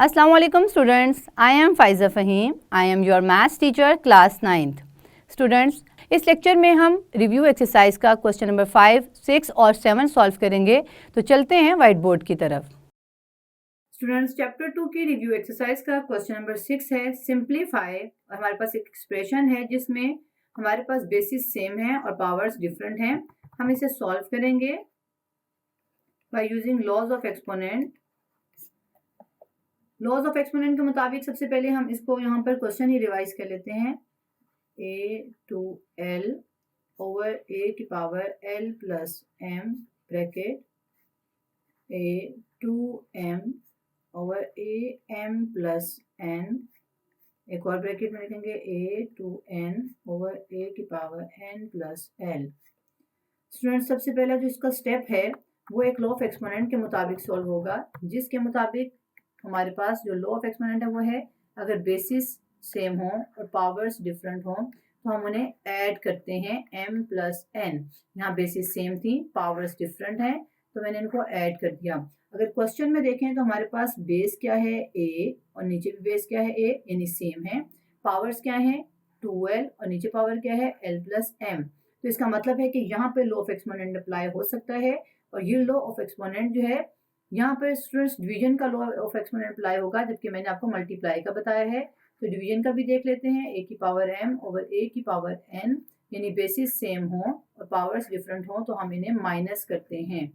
Assalamualaikum students, I am Faiza Fahim. I am your maths teacher class 9th. Students, इस lecture में हम review exercise का question number 5, 6 और 7 solve करेंगे। तो चलते हैं व्हाइट बोर्ड की तरफ। स्टूडेंट्स, चैप्टर 2 की रिव्यू एक्सरसाइज का क्वेश्चन नंबर 6 है सिंप्लीफाई। और हमारे पास एक एक्सप्रेशन है जिसमें हमारे पास बेसिस सेम है और पावर्स डिफरेंट हैं। हम इसे सॉल्व करेंगे by using laws of exponent. Laws of exponent के मुताबिक सबसे पहले हम इसको यहाँ पर क्वेश्चन ही रिवाइज कर लेते हैं। a to l over a की power l plus m bracket a to m over a m plus n, एक और ब्रैकेट में लिखेंगे a to n over a की power n plus l। Student, सबसे पहला जो इसका स्टेप है वो एक लॉ ऑफ एक्सपोनेंट के मुताबिक सॉल्व होगा, जिसके मुताबिक हमारे पास जो लॉ ऑफ एक्सपोनेंट है वो है अगर बेसिस सेम हो और पावर्स डिफरेंट हो तो हम उन्हें ऐड करते हैं m प्लस n। यहाँ बेसिस सेम थी, पावर्स डिफरेंट है, तो मैंने इनको ऐड कर दिया। अगर क्वेश्चन में देखें तो हमारे पास बेस क्या है a और नीचे भी बेस क्या है a, यानी सेम है। पावर्स क्या है 2l और नीचे पावर क्या है l प्लस m। तो इसका मतलब है कि यहाँ पे लॉ ऑफ एक्सपोनेंट अप्लाई हो सकता है और ये लॉ ऑफ एक्सपोनेंट जो है यहाँ पर स्टूडेंट्स डिवीजन का लॉ ऑफ एक्सपोनेंट अप्लाई होगा, जबकि मैंने आपको मल्टीप्लाई का बताया है। तो डिवीजन का भी देख लेते हैं। a की पावर m ओवर a की पावर n, यानी बेसिस सेम हो और पावर्स डिफरेंट हो तो हम इन्हें माइनस करते हैं।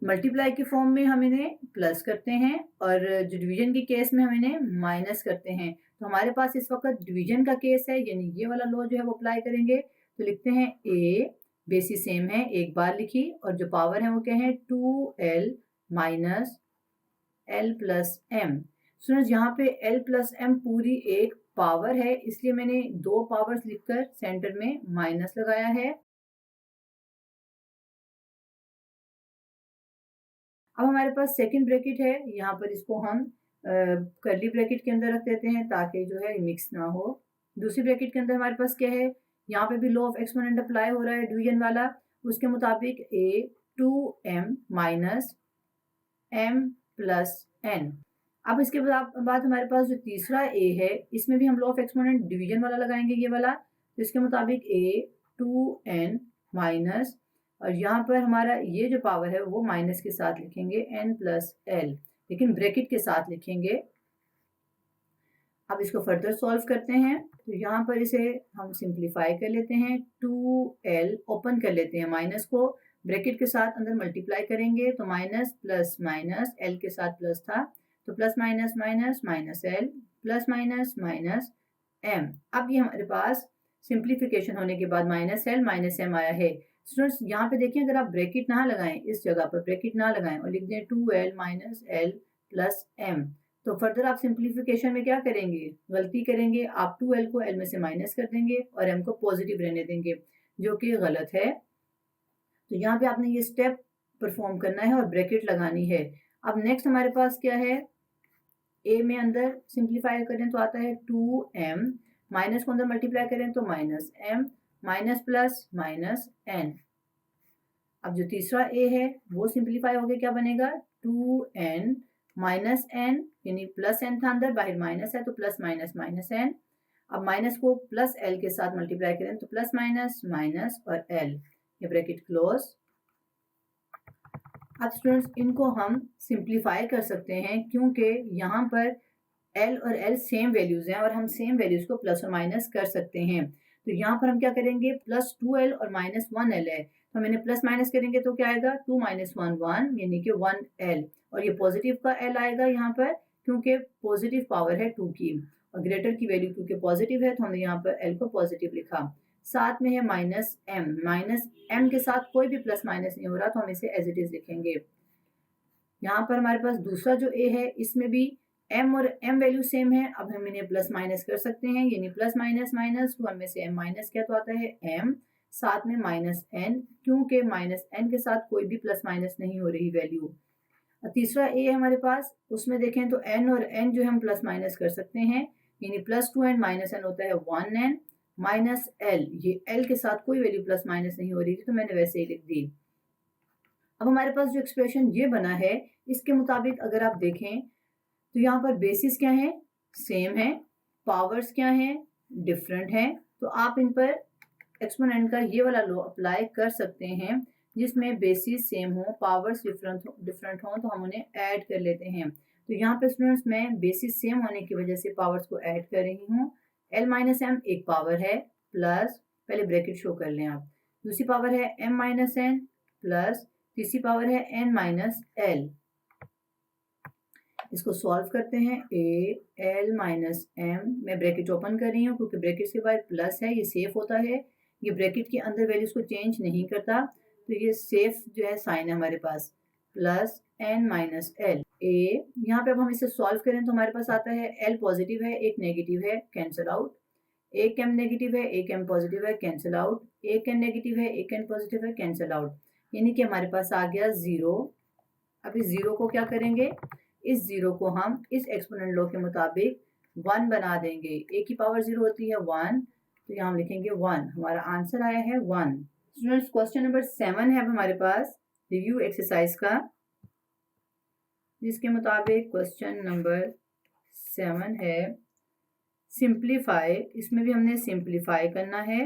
मल्टीप्लाई के फॉर्म में हम इन्हें प्लस करते हैं और जो डिवीजन के केस में हम इन्हें माइनस करते हैं। तो हमारे पास इस वक्त डिवीजन का केस है, यानी ये वाला लॉ जो है वो अप्लाई करेंगे। तो लिखते हैं a बेसिस सेम है, एक बार लिखी, और जो पावर है वो क्या है 2l minus l plus m। Students, यहाँ पे l प्लस m पूरी एक पावर है, इसलिए मैंने दो पावर्स लिखकर सेंटर में माइनस लगाया है। अब हमारे पास सेकंड ब्रैकेट है, यहाँ पर इसको हम कर्ली ब्रैकेट के अंदर रख देते हैं ताकि जो है मिक्स ना हो। दूसरी ब्रैकेट के अंदर हमारे पास क्या है, यहाँ पे भी लॉ ऑफ एक्सपोनेंट अप्लाई हो रहा है डिवीजन वाला, उसके मुताबिक a 2m minus m plus n। अब इसके बाद हमारे पास जो तीसरा a है इसमें भी हम लॉ ऑफ एक्सपोनेंट डिवीजन वाला लगाएंगे, ये वाला। तो इसके मुताबिक a 2n माइनस, और यहाँ पर हमारा ये जो पावर है वो माइनस के साथ लिखेंगे n प्लस l, लेकिन ब्रैकेट के साथ लिखेंगे। अब इसको फर्दर सॉल्व करते हैं। तो यहाँ पर इसे हम सिंप्लीफाई कर लेते हैं। 2l ओपन कर लेते हैं, माइनस को ब्रैकेट के साथ अंदर मल्टीप्लाई करेंगे तो माइनस प्लस माइनस, l के साथ प्लस था तो plus minus minus minus l plus minus minus m। अब ये हमारे पास सिंप्लीफिकेशन होने के बाद माइनस l माइनस m आया है। स्टूडेंट्स, यहाँ पे देखिए, अगर आप ब्रैकेट ना लगाएं, इस जगह पर ब्रैकेट ना लगाएं और लिख दें 2l minus l plus m, तो फर्दर आप सिंप्लीफिकेशन में क्या करेंगे, गलती करेंगे, आप 2l को l में से माइनस कर देंगे और m को पॉजिटिव रहने देंगे, जो कि गलत है। तो यहाँ पे आपने ये स्टेप परफॉर्म करना है और ब्रैकेट लगानी है। अब नेक्स्ट हमारे पास क्या है, a में अंदर सिंप्लीफाई करें तो आता है 2m, माइनस को अंदर मल्टीप्लाई करें तो minus m, minus plus minus n। अब जो तीसरा a है वो सिंप्लीफाई हो गया, क्या बनेगा 2n माइनस n, यानी प्लस n था अंदर, बाहर माइनस है तो प्लस माइनस माइनस n। अब माइनस को प्लस l के साथ मल्टीप्लाई करें तो प्लस माइनस माइनस और l, ये ब्रैकेट क्लोज। अब स्टूडेंट्स, इनको हम सिंप्लीफाई कर सकते हैं क्योंकि यहाँ पर l और l सेम वैल्यूज हैं और हम सेम वैल्यूज को प्लस और माइनस कर सकते हैं। तो यहाँ पर हम क्या करेंगे, प्लस 2l और माइनस 1l है, तो मैंने प्लस माइनस करेंगे तो क्या आएगा 2 माइनस 1 1, यानी कि 1l, और ये पॉजिटिव का l आएगा यहाँ पर क्योंकि पॉजिटिव पावर है 2 की, और ग्रेटर की वैल्यू क्योंकि पॉजिटिव है तो हमने यहाँ पर l को पॉजिटिव लिखा। साथ में है माइनस m के साथ कोई भी प्लस माइनस नहीं हो रहा तो हम इसे एज इट इज लिखेंगे। यहाँ पर हमारे पास दूसरा जो a है इसमें भी m और m वैल्यू सेम है, अब हम इन्हें प्लस माइनस कर सकते हैं, यानी प्लस माइनस माइनस 2 में से m माइनस किया तो आता है m, साथ में माइनस n, क्योंकि माइनस n के साथ कोई भी प्लस माइनस नहीं हो रही वैल्यू। तीसरा a है हमारे पास, उसमें देखें तो n और n जो हम प्लस माइनस कर सकते हैं, यानी प्लस 2n माइनस n होता है 1n माइनस l, ये l के साथ कोई वैल्यू प्लस माइनस नहीं हो रही थी तो मैंने वैसे ही लिख दी। अब हमारे पास जो एक्सप्रेशन ये बना है, इसके मुताबिक अगर आप देखें तो यहाँ पर बेसिस क्या है, सेम है, पावर्स क्या है, डिफरेंट है। तो आप इन पर एक्सपोनेंट का ये वाला लॉ अप्लाई कर सकते हैं, जिसमें बेसिस सेम हो, पावर्स डिफरेंट हो, तो हम उन्हें ऐड कर लेते हैं। तो यहाँ पे स्टूडेंट्स मैं बेसिस सेम होने की वजह से पावर्स को ऐड कर रही हूँ। l माइनस एम एक पावर है, प्लस, पहले ब्रैकेट शो कर लें आप, दूसरी पावर है m माइनस एन, प्लस तीसरी पावर है n माइनस एल। इसको सॉल्व करते हैं, a l माइनस m, मैं ब्रैकेट ओपन कर रही हूँ क्योंकि ब्रैकेट के बाद प्लस है, ये सेफ होता है, ये ब्रैकेट के अंदर वैल्यूज को चेंज नहीं करता, तो ये सेफ जो है साइन है हमारे पास, plus n minus L. a यहाँ पे अब हम इसे सॉल्व करें तो हमारे पास आता है l पॉजिटिव है, एक नेगेटिव है, कैंसिल आउट, एक m नेगेटिव है, एक m पॉजिटिव है, कैंसिल आउट, एक n नेगेटिव है, एक n पॉजिटिव है, कैंसिल आउट, यानी कि हमारे पास आ गया 0। अब इस 0 को क्या करेंगे, इस 0 को हम इस एक्सपोनेंट लॉ के मुताबिक 1 बना देंगे। a की पावर 0 होती है 1, तो यहाँ हम लिखेंगे 1, हमारा आंसर आया है 1। स्टूडेंट्स क्वेश्चन नंबर 7 है हमारे पास रिव्यू एक्सरसाइज का, जिसके मुताबिक क्वेश्चन नंबर 7 है सिंप्लीफाई। इसमें भी हमने सिंप्लीफाई करना है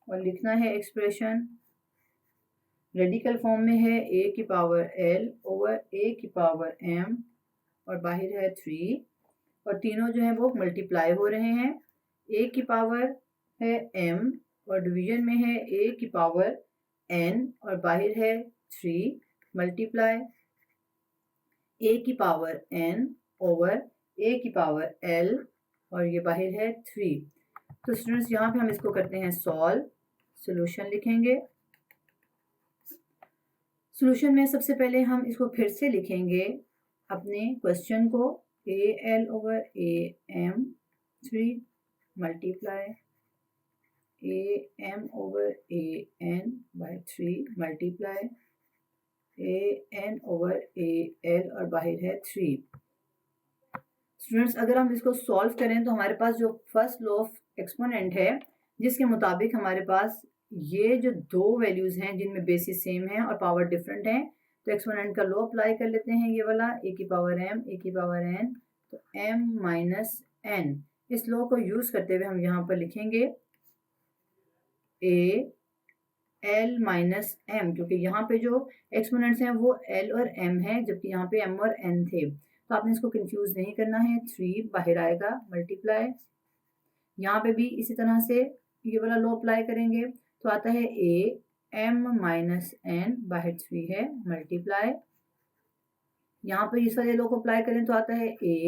और लिखना है एक्सप्रेशन, रेडिकल फॉर्म में है a की पावर l ओवर a की पावर m और बाहर है 3, और तीनों जो है वो मल्टीप्लाई हो रहे हैं। a की पावर है m और डिवीजन में है a की पावर n और बाहर है 3, मल्टीप्लाई a की पावर n ओवर a की पावर l और ये बाहर है 3। तो स्टूडेंट्स यहाँ पे हम इसको करते हैं सॉल्व, सोल्यूशन लिखेंगे। सोल्यूशन में सबसे पहले हम इसको फिर से लिखेंगे अपने क्वेश्चन को, A L over A M 3 multiply A M over A N by 3 multiply A N over A L और बाहर है 3। स्टूडेंट्स अगर हम इसको सॉल्व करें तो हमारे पास जो फर्स्ट लॉ ऑफ एक्सपोनेंट है, जिसके मुताबिक हमारे पास ये जो दो वैल्यूज हैं जिनमें बेसिस सेम है और पावर डिफरेंट है, तो एक्सपोनेंट का लॉ अप्लाई कर लेते हैं, ये वाला ए की पावर एम ए की पावर एन, तो m माइनस एन। इस लॉ को यूज करते हुए हम यहाँ पर लिखेंगे ए एल माइनस एम, क्योंकि यहाँ पे जो एक्सपोनेंट्स हैं वो l और m है, जबकि यहाँ पे m और n थे, तो आपने इसको कंफ्यूज नहीं करना है। 3 बाहर आएगा, मल्टीप्लाई, यहाँ पे भी इसी तरह से ये वाला लॉ अप्लाई करेंगे, तो आता है a m माइनस एन बाहर 3 है, मल्टीप्लाई, यहाँ पर इस वाले लॉ को अप्लाई करें तो आता है a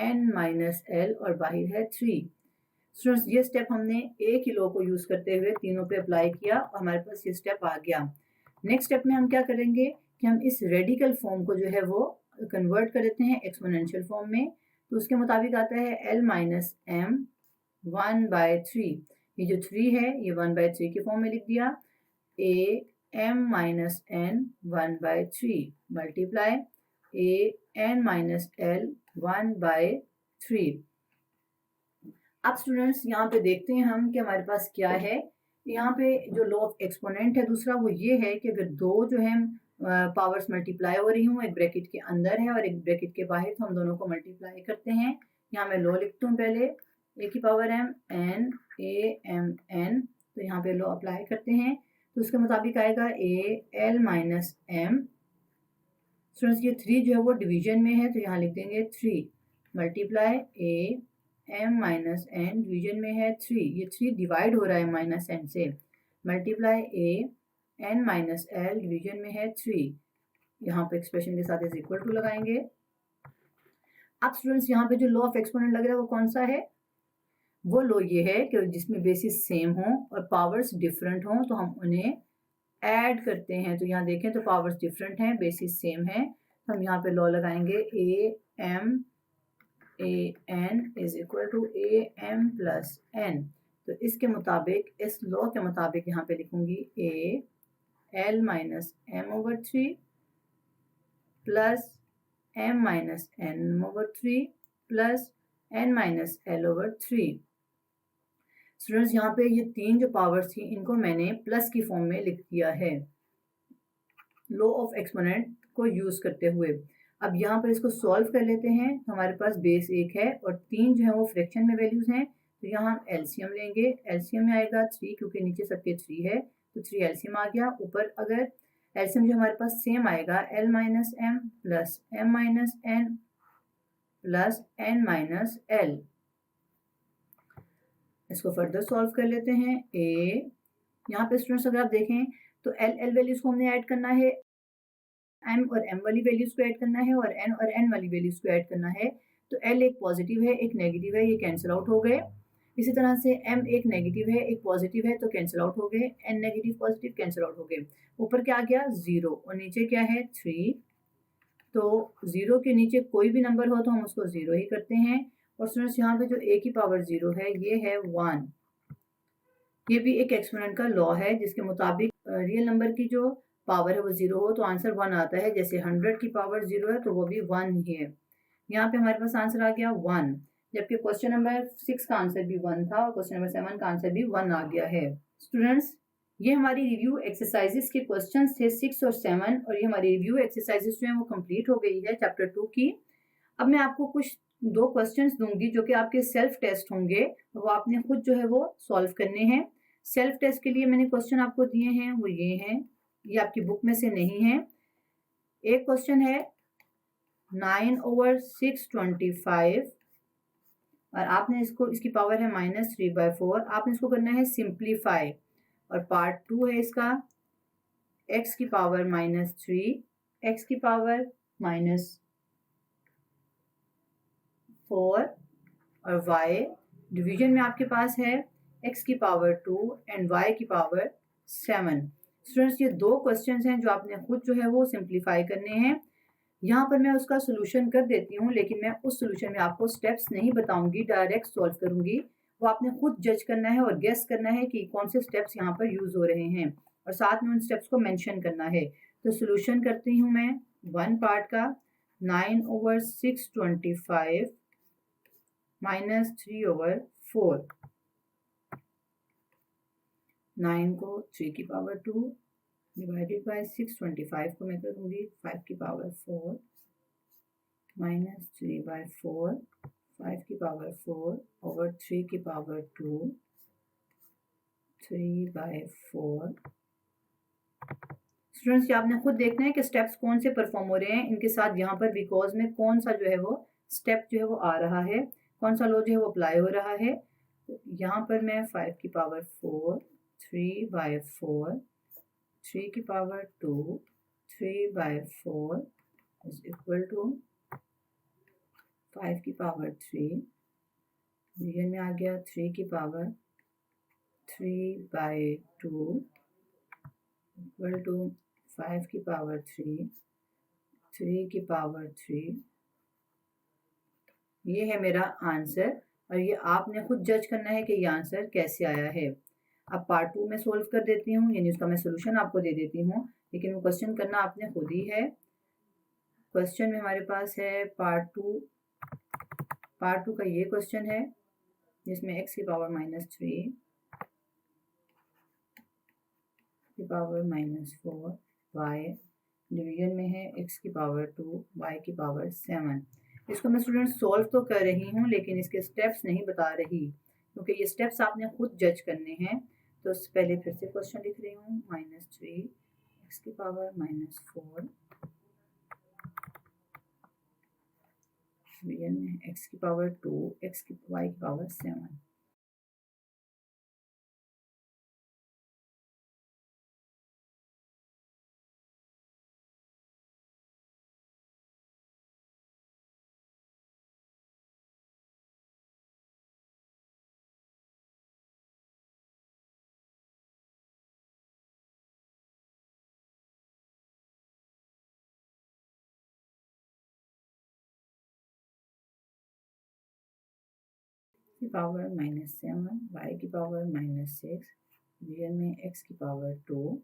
n माइनस एल और बाहर है 3। स्टूडेंट्स ये स्टेप हमने ए की लॉ को यूज करते हुए तीनों पे अप्लाई किया और हमारे पास ये स्टेप आ गया। नेक्स्ट स्टेप में हम क्या करेंगे कि हम इस रेडिकल फॉर्म को जो है वो कन्वर्ट कर देते हैं एक्सपोनेंशियल फॉर्म में, तो उसके मुताबिक आता है l माइनस एम 1/3, ये जो 3 है ये 1/3 के फॉर्म में लिख दिया, a m minus N 1/3 multiply a n minus l 1/3। अब स्टूडेंट्स यहाँ पे देखते हैं हम कि हमारे पास क्या है। यहाँ पे जो लॉ ऑफ एक्सपोनेंट है दूसरा वो ये है कि अगर दो जो है पावर्स मल्टीप्लाई हो रही हूँ, एक ब्रैकेट के अंदर है और एक ब्रैकेट के बाहर, तो हम दोनों को मल्टीप्लाई करते हैं। यहाँ मैं लॉ लिखती हूँ पहले, ए की power M N A M N, तो यहाँ पे लॉ अप्लाई करते हैं, तो उसके मुताबिक आएगा A L minus M. Students ये 3 जो है वो डिवीजन में है, तो यहाँ लिख देंगे 3 मल्टीप्लाई ए m माइनस एन, डिवीजन में है 3, ये 3 डिवाइड हो रहा है माइनस एन से, multiply A N minus L, division में है 3, यहाँ पे एक्सप्रेशन के साथ इज इक्वल टू लगाएंगे। अब स्टूडेंट्स यहाँ पे जो लॉ ऑफ एक्सपोनेंट लग रहा है वो कौन सा है, वो लॉ ये है कि जिसमें बेसिस सेम हो और पावर्स डिफरेंट हो तो हम उन्हें ऐड करते हैं। तो यहाँ देखें तो पावर्स डिफरेंट हैं, बेसिस सेम है, तो हम यहाँ पे लॉ लगाएंगे A M A N is equal to A M plus N. तो इसके मुताबिक, इस लॉ के मुताबिक यहाँ पे लिखूंगी A L minus M over 3 plus M minus N over 3 plus N minus L over 3। Students यहाँ पे ये 3 जो पावर्स थी इनको मैंने प्लस की फॉर्म में लिख दिया है। लॉ ऑफ एक्सपोनेंट को यूज करते हुए। अब यहाँ पर इसको सॉल्व कर लेते हैं। हमारे पास बेस 1 है और 3 जो है वो फ्रैक्शन में वैल्यूज हैं, तो यहाँ हम एलसीएम लेंगे। एलसीएम में आएगा 3, क्योंकि नीचे सबके 3 है, तो 3 एलसीएम आ गया। ऊपर अगर एलसीएम जो हमारे पास सेम आएगा, L minus M plus M minus N plus N minus L. इसको फर्दर सॉल्व कर लेते हैं। ए यहाँ पे स्टूडेंट्स अगर आप देखें तो एल एल वैल्यूज को हमने ऐड करना है, एम और एम वाली वैल्यूज को ऐड करना है, और एन वाली वैल्यूज को ऐड करना है। तो एल एक पॉजिटिव है, एक नेगेटिव है, ये कैंसिल आउट हो गए। इसी तरह से एम एक नेगेटिव है, एक पॉजिटिव है, तो कैंसिल आउट हो गए। N negative positive cancel out हो गए। ऊपर क्या आ गया 0 और नीचे क्या है 3। तो 0 के नीचे कोई भी नंबर हो तो हम उसको 0 ही करते हैं। और स्टूडेंट्स यहाँ पे जो a की पावर 0 है ये है 1। ये भी एक एक्सपोनेंट का लॉ है जिसके मुताबिक रियल नंबर की जो पावर है वो 0 हो तो आंसर 1 आता है। जैसे 100 की पावर 0 है तो वो भी 1 ही है। यहाँ पे हमारे पास आंसर आ गया 1, जबकि क्वेश्चन नंबर 6 का आंसर भी 1 था और क्वेश्चन नंबर 7 का आंसर भी 1 आ गया है। स्टूडेंट्स, ये हमारी रिव्यू एक्सरसाइजेस के क्वेश्चंस थे 6 और 7, और ये हमारी रिव्यू एक्सरसाइजेस जो है वो कंप्लीट हो गई है चैप्टर 2 की। अब मैं आपको कुछ 2 क्वेश्चंस दूंगी जो कि आपके सेल्फ टेस्ट होंगे, वो आपने खुद जो है वो सॉल्व करने हैं। सेल्फ टेस्ट के लिए मैंने क्वेश्चन आपको दिए हैं वो ये हैं, ये आपकी बुक में से नहीं है। एक क्वेश्चन है 9/625 और आपने इसकी पावर है -3/4। आपने इसको करना है सिंप्लीफाई। और पार्ट 2 है इसका x की पावर -3, x की पावर -4 और y डिवीजन में आपके पास है x की पावर 2 एंड y की पावर 7। स्टूडेंट्स, ये 2 क्वेश्चंस हैं जो आपने खुद जो है वो सिंप्लीफाई करने हैं। यहाँ पर मैं उसका सोल्यूशन कर देती हूँ, लेकिन मैं उस सोल्यूशन में आपको स्टेप्स नहीं बताऊंगी, डायरेक्ट सॉल्व करूंगी। वो आपने खुद जज करना है और गेस करना है कि कौन से स्टेप्स यहाँ पर यूज हो रहे हैं, और साथ में उन स्टेप्स को मेंशन करना है। तो सोल्यूशन करती हूँ मैं 1 पार्ट का। 9/625 -3/4। 9 को 3 की पावर 2 डिवाइडेड बाय 625 को मैं करूँगी 5 की पावर 4 -3/4, 5 की पावर 4 ओवर 3 की पावर 2, 3/4। स्टूडेंट्स, ये आपने खुद देखना है कि स्टेप्स कौन से परफॉर्म हो रहे हैं इनके साथ। यहाँ पर बिकॉज में कौन सा जो है वो स्टेप जो है वो आ रहा है, कौन सा लॉ जो है वो अप्लाई हो रहा है। तो यहाँ पर मैं 5 की पावर 4, 3/4, 3 की पावर 2, 3/4 इज इक्वल टू 5 की पावर 3, डिवीजन में आ गया 3 की पावर 3/2 इक्वल टू 5 की पावर 3, 3 की पावर 3। ये है मेरा आंसर, और ये आपने खुद जज करना है कि ये आंसर कैसे आया है। अब पार्ट 2 में सोल्व कर देती हूँ, यानी उसका मैं सोल्यूशन आपको दे देती हूँ, लेकिन वो क्वेश्चन करना आपने खुद ही है। क्वेश्चन में हमारे पास है पार्ट 2 का ये क्वेश्चन है जिसमें x की पावर -3 की पावर -4, y डिवीजन में है x की पावर 2, y की पावर 7। इसको मैं स्टूडेंट सॉल्व तो कर रही हूँ लेकिन इसके स्टेप्स नहीं बता रही, क्योंकि ये स्टेप्स आपने खुद जज करने हैं। तो पहले फिर से क्वेश्चन लिख रही हूँ, -3 x की पावर -4 डिवीजन में x की पावर 2, y की पावर 7। की पावर -7, y की पावर -6 डिवीजन में x की पावर 2,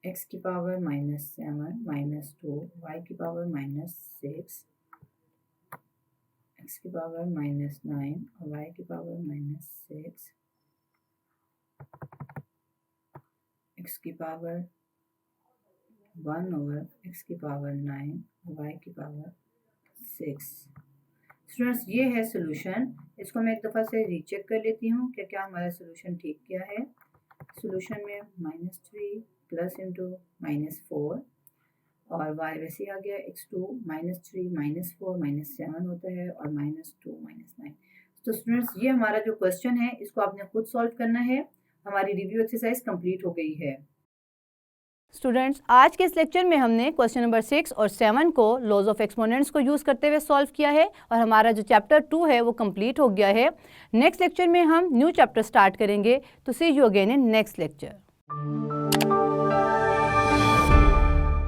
x की पावर -7 -2, y की पावर -6, x की पावर -9 और y की पावर -6, x की पावर 1/x की पावर 9 y की पावर 6। स्टूडेंट्स ये है सोल्यूशन। इसको मैं एक दफ़ा से रीचेक कर लेती हूँ कि क्या हमारा सोल्यूशन ठीक क्या है। सोल्यूशन में -3 प्लस इंटू -4 और y वैसे आ गया x2 -3 -4 -7 होता है और -2 -9। तो स्टूडेंट्स ये हमारा जो क्वेश्चन है इसको आपने खुद सॉल्व करना है। हमारी रिव्यू एक्सरसाइज कंप्लीट हो गई है। स्टूडेंट्स, आज के इस लेक्चर में हमने क्वेश्चन नंबर 6 और 7 को लॉज ऑफ एक्सपोनेंट्स को यूज़ करते हुए सॉल्व किया है और हमारा जो चैप्टर 2 है वो कंप्लीट हो गया है। नेक्स्ट लेक्चर में हम न्यू चैप्टर स्टार्ट करेंगे। तो see you again in next lecture.